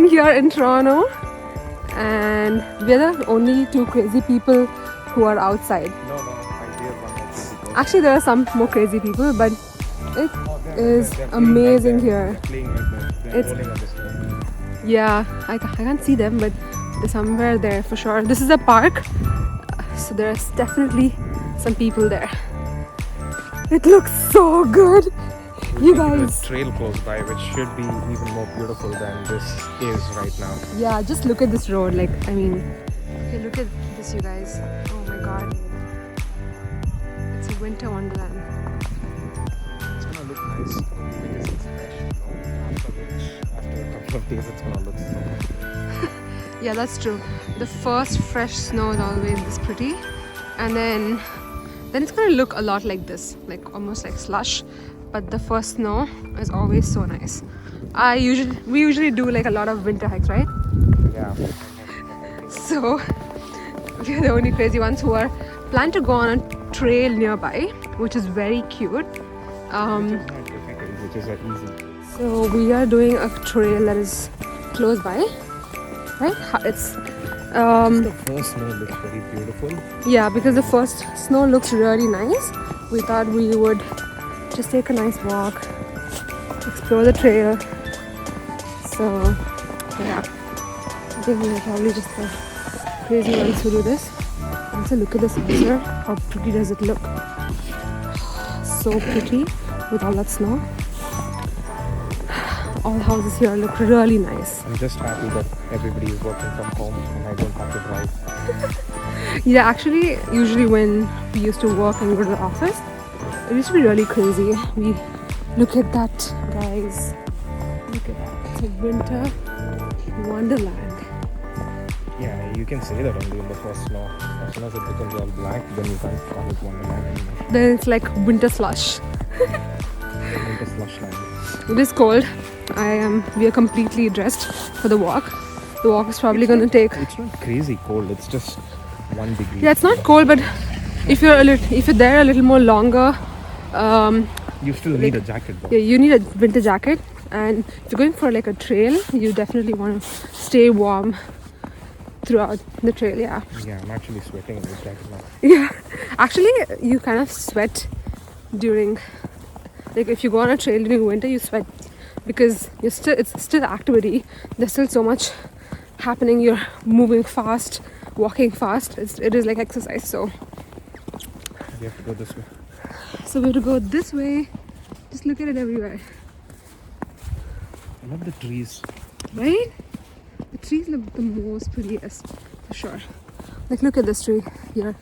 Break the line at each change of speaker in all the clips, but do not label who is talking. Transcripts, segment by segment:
living here in Toronto, and we're the only two crazy people who are outside.
No, I hear one more crazy person.
Actually, there are some more crazy people, but it is
They're
amazing
playing
here.
They're playing right there. They're
It's-
rolling on this floor.
Yeah, I can't see them, but they're somewhere there for sure. This is a park, so there's definitely some people there. It looks so good. You guys.
There's a trail close by, which should be even more beautiful than this is right now.
Yeah, just look at this road. Like, I mean, okay, look at this, you guys. Oh my god. It's a winter wonderland.
It's gonna look nice because it's fresh, after a couple of days, it's gonna look so good.
Yeah, that's true. The first fresh snow is always this pretty, and then it's gonna look a lot like this, like almost like slush. But the first snow is always so nice. We usually do like a lot of winter hikes, right?
Yeah.
So we're the only crazy ones who are plan to go on a trail nearby, which is very cute.
Which is not difficult, which is easy.
So we are doing a trail that is close by, right? It's
The first snow looks very beautiful.
yeah, because the first snow looks really nice. We thought we would just take a nice walk, explore the trail. So yeah, I think we're probably just the crazy ones who do this. Also, look at this here. How pretty does it look? So pretty with all that snow. All the houses here look really nice.
I'm just happy that everybody is working from home and I don't have to drive.
Yeah, actually, usually when we used to work and go to the office, it used to be really crazy. We look at that, guys. Look at that. It's a winter wonderland.
Yeah, you can say that only in the first snow. As soon as it becomes all black, then you can't call it Wonderland anymore.
Then it's like winter slush.
Winter slush land.
It is cold. We are completely dressed for the walk. The walk is probably going to take.
It's not crazy cold. It's just 1 degree.
Yeah, it's not cold, but if you're there a little more longer,
You still need a jacket though.
yeah, you need a winter jacket. And if you're going for like a trail, you definitely want to stay warm throughout the trail. Yeah.
Yeah, I'm actually sweating in this jacket now.
Yeah. Actually, you kind of sweat during, like if you go on a trail during winter, you sweat because it's still activity. There's still so much happening. You're moving fast, walking fast. It is like exercise. So
We have to go this way.
we have to go this way. Just look at it everywhere,
I love the trees.
right? The trees look the most prettiest for sure. Like look at this tree here.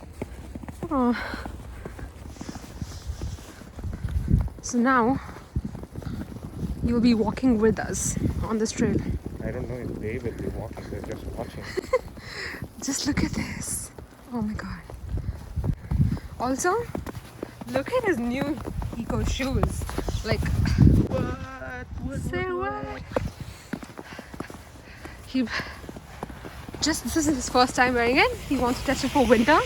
Oh. So now you'll be walking with us on this trail.
I don't know if they will be walking, they're just watching.
Just look at this. Oh my god. Also, look at his new eco shoes. Like, say what? This is his first time wearing it. He wants to test it for winter.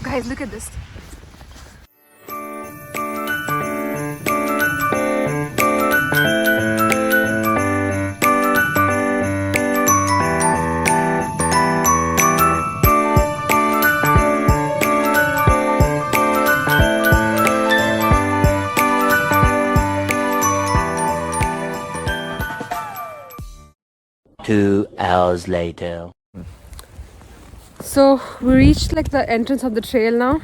Guys, look at this.
Two hours later.
So we reached like the entrance of the trail now.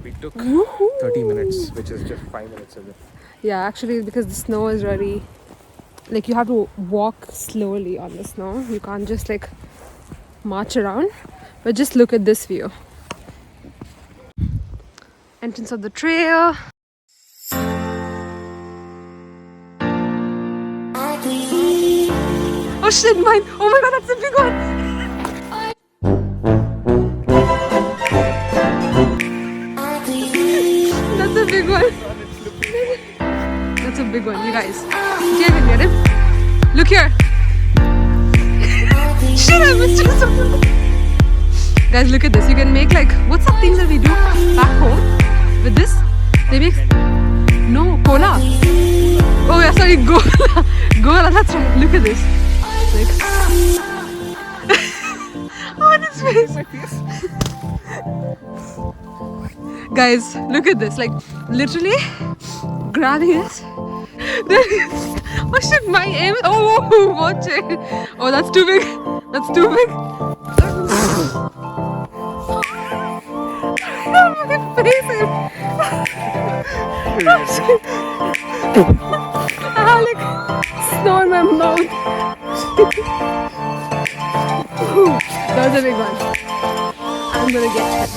We took 30 minutes, which is just 5 minutes away.
Yeah, actually, because the snow is really, like you have to walk slowly on the snow. You can't just like march around. But just look at this view. Entrance of the trail. Oh shit, mine! Oh my god, that's a big one! That's a big one. That's a big one, you guys. Get him. Look here. Shut up, it's just Guys, look at this. You can make like, what's that thing that we do back home with this? They make, no, cola. Oh yeah, sorry, gola. Gola, that's right. Look at this. Like, on his face. Guys, look at this. Like, literally grabbing it. Oh shit, my aim. Oh, watch it. Oh, that's too big. That's too big. My face is. Ah, like snow in my mouth. That was a big one. I'm gonna get it.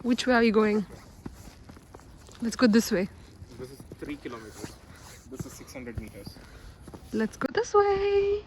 Which way are you going? Let's go this way.
This is 3 kilometers. This is 600 meters.
Let's go this way.